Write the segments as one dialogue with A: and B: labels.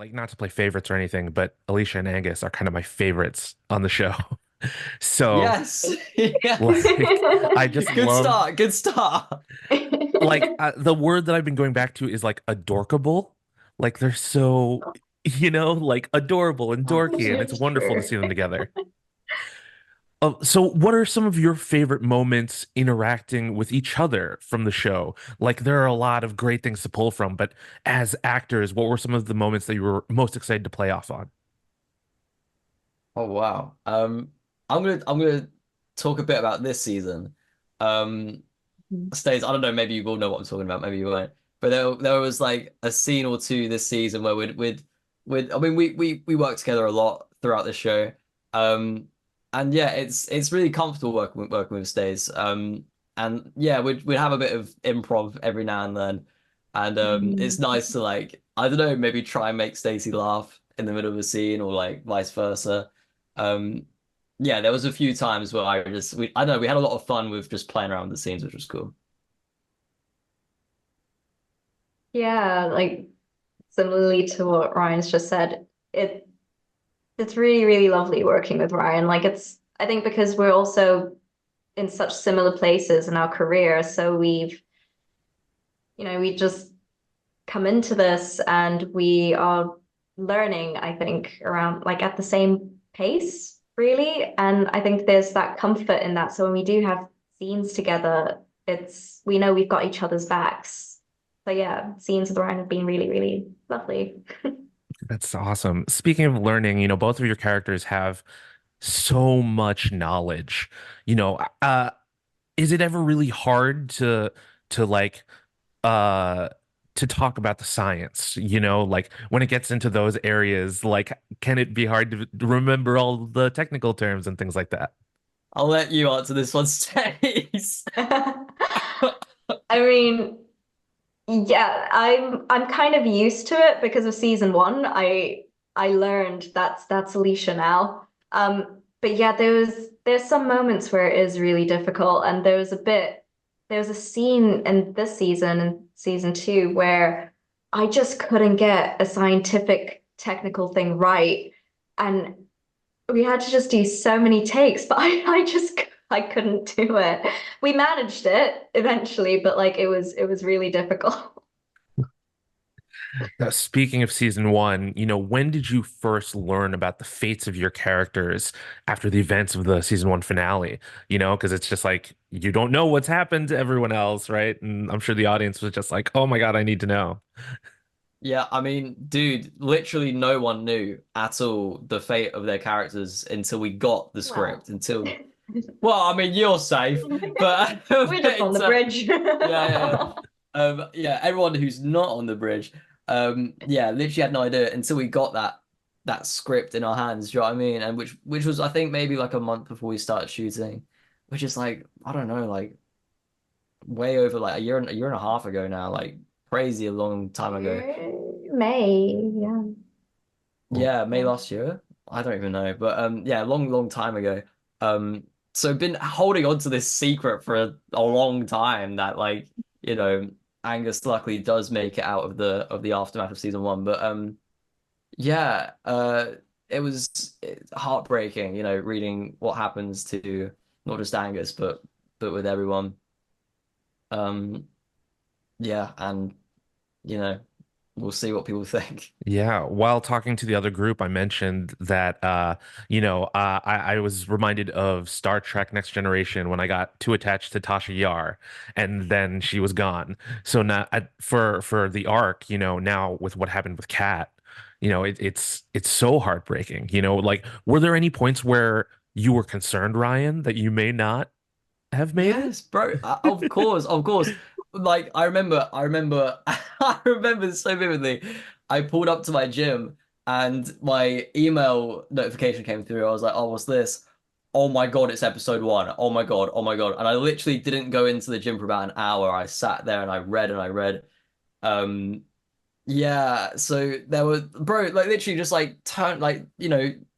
A: like not to play favorites or anything, but Alicia and Angus are kind of my favorites on the show. So
B: Yes. Yes.
A: like I just
B: Good
A: love
B: start. Good start.
A: like the word that I've been going back to is like adorkable. Like they're so, like adorable and
C: Oh,
A: dorky, and it's
C: it's
A: wonderful to
C: true.
A: see them together. So what are some of your favorite moments interacting with each other from the show? Like there are a lot of great things to pull from, but as actors, what were some of the moments that you were most excited to play off on?
B: Oh wow. I'm gonna talk a bit about this season. Um Stays, I don't know, maybe you will know what I'm talking about, maybe you won't. But there was like a scene or two this season where we'd I mean we work together a lot throughout the show. Um and yeah, it's really comfortable working with Stays. And yeah, we'd have a bit of improv every now and then. And it's nice to like, I don't know, maybe try and make Stacey laugh in the middle of a scene or like vice versa. Um yeah, there was a few times where I don't know, we had a lot of fun with just playing around with the scenes, which was cool.
C: Yeah, like similarly to what Ryan's just said, it's really, really lovely working with Ryan. Like it's I think because we're also in such similar places in our career, so we just come into this and we are learning, I think, around like at the same pace, really. And I think there's that comfort in that. So when we do have scenes together, it's we know we've got each other's backs. So yeah, scenes with Ryan have been really, really lovely.
A: That's awesome. Speaking of learning, both of your characters have so much knowledge. You know, is it ever really hard to like uh to talk about the science, like when it gets into those areas, like can it be hard to remember all the technical terms and things like that?
B: I'll let you answer this one, Stace.
C: I mean, yeah, I'm kind of used to it because of season one. I learned that's Alicia now. But yeah, there's some moments where it is really difficult, and there was a scene in this season, in season two, where I just couldn't get a scientific technical thing right, and we had to just do so many takes, but I couldn't do it. We managed it eventually, but like it was really difficult.
A: Now, speaking of season one, when did you first learn about the fates of your characters after the events of the season one finale? Because it's just like you don't know what's happened to everyone else, right? And I'm sure the audience was just like, oh my God, I need to know.
B: Yeah, I mean, dude, literally no one knew at all the fate of their characters until we got the
C: Well,
B: script. Well, I mean, you're safe, but
C: we're just on the bridge.
B: yeah, yeah, yeah. Yeah, everyone who's not on the bridge, yeah, literally had no idea until we got that script in our hands. Do you know what I mean? And which was, I think, maybe like a month before we started shooting, which is like, I don't know, like way over like a year and a half ago now, like crazy a long time ago.
C: May, yeah.
B: Yeah, May
C: Yeah.
B: last year. I don't even know, but yeah, long time ago. So been holding on to this secret for a long time that like, you know, Angus luckily does make it out of the aftermath of season one. But yeah, it was heartbreaking, reading what happens to not just Angus, but with everyone. Um, yeah, and you know, we'll see what people think.
A: Yeah, while talking to the other group, I mentioned that I was reminded of Star Trek Next Generation when I got too attached to Tasha Yar, and then she was gone. So now for the arc, now with what happened with Kat, it's so heartbreaking. Like were there any points where you were concerned, Ryan, that you may not have made it?
B: Yes, bro. Of course, of course. Like I remember so vividly. I pulled up to my gym and my email notification came through. I was like, "Oh, what's this? Oh my God, it's episode one. Oh my God, oh my God." And I literally didn't go into the gym for about an hour. I sat there and I read and I read. Um, yeah, so there was, bro, like literally just like turn like,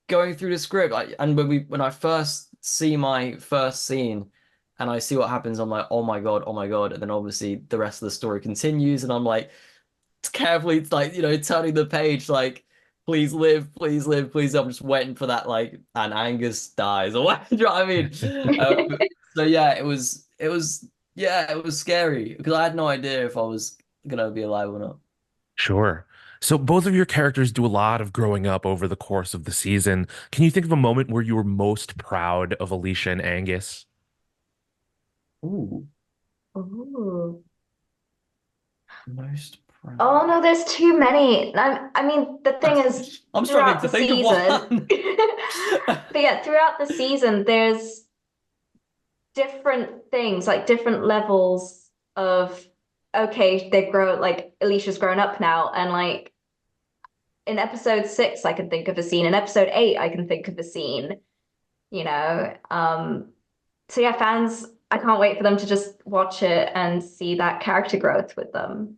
B: going through the script, like, and when I first see my first scene and I see what happens, I'm like, oh my God, oh my God. And then obviously the rest of the story continues and I'm like carefully like, turning the page like please live, please live, please. I'm just waiting for that, like, and Angus dies or what? Do you know what I mean? So yeah, yeah, it was scary because I had no idea if I was gonna be alive or not.
A: Sure. So both of your characters do a lot of growing up over the course of the season. Can you think of a moment where you were most proud of Alicia and Angus?
B: Ooh,
C: Ooh.
B: most
C: Oh
B: proud.
C: no, there's too many. I mean, the thing is,
B: I'm struggling
C: throughout
B: to
C: the
B: think of
C: season,
B: one.
C: but yeah, throughout the season, there's different things, like different levels of, okay, they've grown, like Alicia's grown up now, and like in episode 6, I can think of a scene. In episode 8, I can think of a scene, you know. So yeah, fans, I can't wait for them to just watch it and see that character growth with them.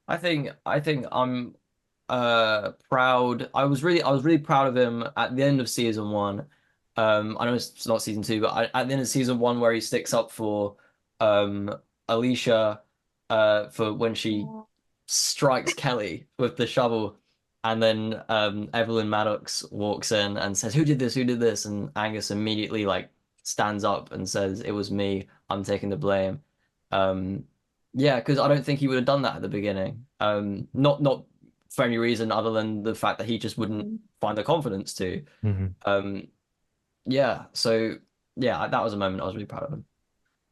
B: I think I'm proud. I was really proud of him at the end of season one. I know it's not season two, but at the end of season one where he sticks up for um Alicia for when she strikes Kelly with the shovel, and then Evelyn Maddox walks in and says, "Who did this? Who did this?" And Angus immediately like stands up and says, "It was me. I'm taking the blame." Um, yeah, because I don't think he would have done that at the beginning. Not for any reason other than the fact that he just wouldn't find the confidence to.
A: Mhm.
B: Um, yeah, so yeah, that was a moment I was really proud of him.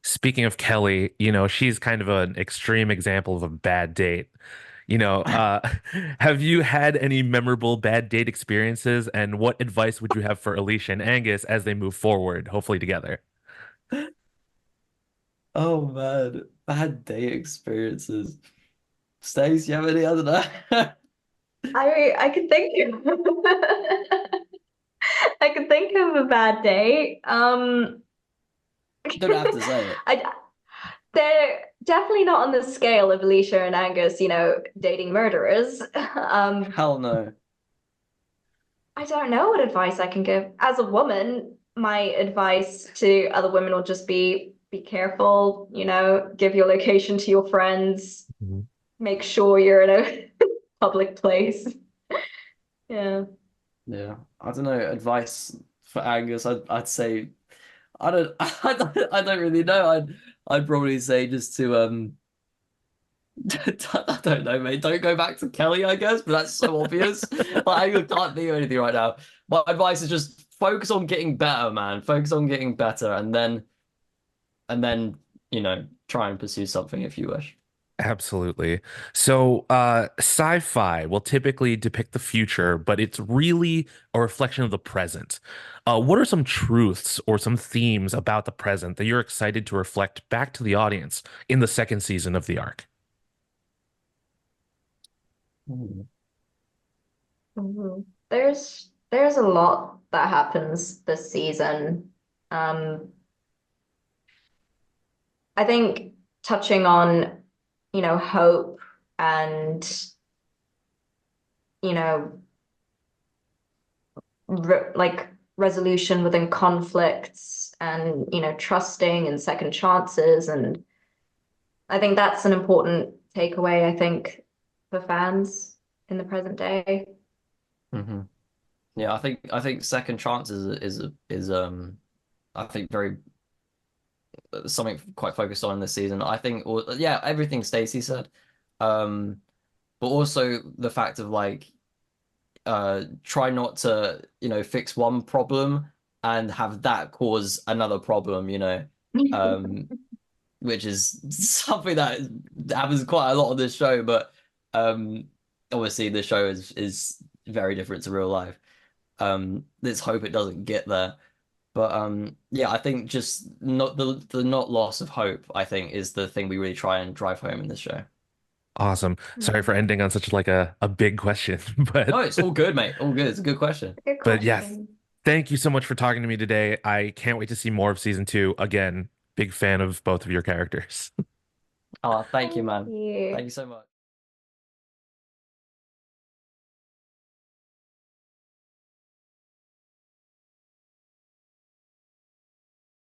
A: Speaking of Kelly, she's kind of an extreme example of a bad date. Have you had any memorable bad date experiences, and what advice would you have for Alicia and Angus as they move forward, hopefully together?
B: Oh man, bad day experiences. Stace, you have any other know?
C: I can think of I can think of a bad day.
B: Don't have to say it.
C: I they're definitely not on the scale of Alicia and Angus, dating murderers.
B: Hell no.
C: I don't know what advice I can give. As a woman, my advice to other women will just be careful, give your location to your friends,
A: Mhm.
C: make sure you're in a public place. Yeah.
B: Yeah, I don't know. Advice for Angus, I'd say I don't I don't really know. I'd probably say just to I don't know, mate. Don't go back to Kelly, I guess, but that's so obvious. Like I can't think of anything right now. My advice is just focus on getting better, man. Focus on getting better, and then try and pursue something if you wish.
A: Absolutely. So, sci-fi will typically depict the future, but it's really a reflection of the present. What are some truths or some themes about the present that you're excited to reflect back to the audience in the second season of the Ark?
B: Hmm.
C: Mhm. There's a lot that happens this season. Um, I think touching on, hope and, you know, like resolution within conflicts and, trusting and second chances. And I think that's an important takeaway, I think, for fans in the present day.
B: Hmm. Yeah, I think second chances is I think very something quite focused on this season. I think, yeah, everything Stacey said, um, but also the fact of like try not to fix one problem and have that cause another problem, um, which is something that happens quite a lot on this show, but um, obviously the show is very different to real life. Let's hope it doesn't get there. But yeah, I think just not the not loss of hope, I think, is the thing we really try and drive home in this show.
A: Awesome. Sorry for
C: Mm.
A: ending on such like a big question, but
B: No, it's all good, mate. All good. It's a good question.
C: Good
A: but yes,
C: question.
A: thank you so much for talking to me today. I can't wait to see more of season two. Again, big fan of both of your characters.
B: Oh, thank you,
C: Thank
B: man. Thank
C: you.
B: you so much.